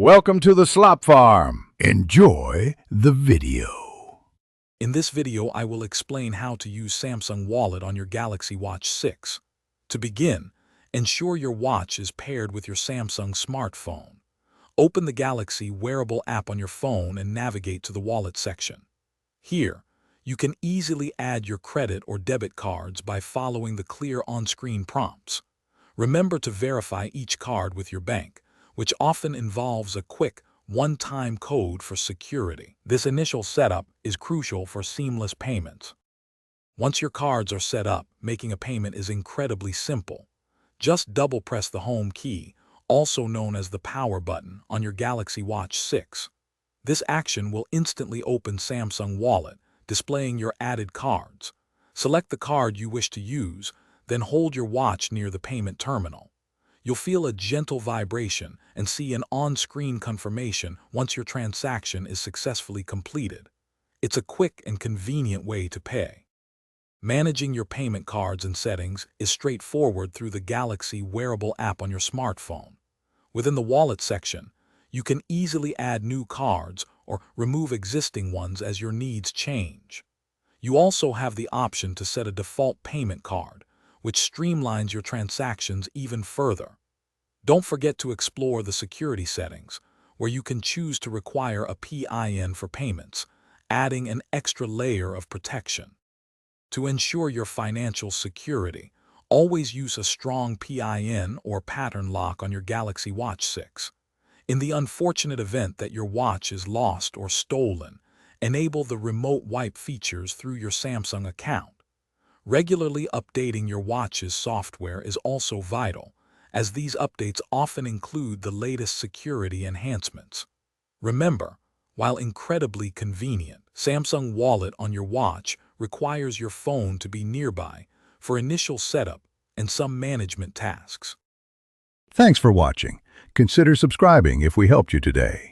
Welcome to the Slop Farm. Enjoy the video. In this video, I will explain how to use Samsung Wallet on your Galaxy Watch 6. To begin, ensure your watch is paired with your Samsung smartphone. Open the Galaxy Wearable app on your phone and navigate to the Wallet section. Here, you can easily add your credit or debit cards by following the clear on-screen prompts. Remember to verify each card with your bank, which often involves a quick, one-time code for security. This initial setup is crucial for seamless payments. Once your cards are set up, making a payment is incredibly simple. Just double-press the Home key, also known as the power button, on your Galaxy Watch 6. This action will instantly open Samsung Wallet, displaying your added cards. Select the card you wish to use, then hold your watch near the payment terminal. You'll feel a gentle vibration and see an on-screen confirmation once your transaction is successfully completed. It's a quick and convenient way to pay. Managing your payment cards and settings is straightforward through the Galaxy Wearable app on your smartphone. Within the Wallet section, you can easily add new cards or remove existing ones as your needs change. You also have the option to set a default payment card, which streamlines your transactions even further. Don't forget to explore the security settings, where you can choose to require a PIN for payments, adding an extra layer of protection. To ensure your financial security, always use a strong PIN or pattern lock on your Galaxy Watch 6. In the unfortunate event that your watch is lost or stolen, enable the remote wipe features through your Samsung account. Regularly updating your watch's software is also vital, as these updates often include the latest security enhancements. Remember, while incredibly convenient, Samsung Wallet on your watch requires your phone to be nearby for initial setup and some management tasks. Thanks for watching. Consider subscribing if we helped you today.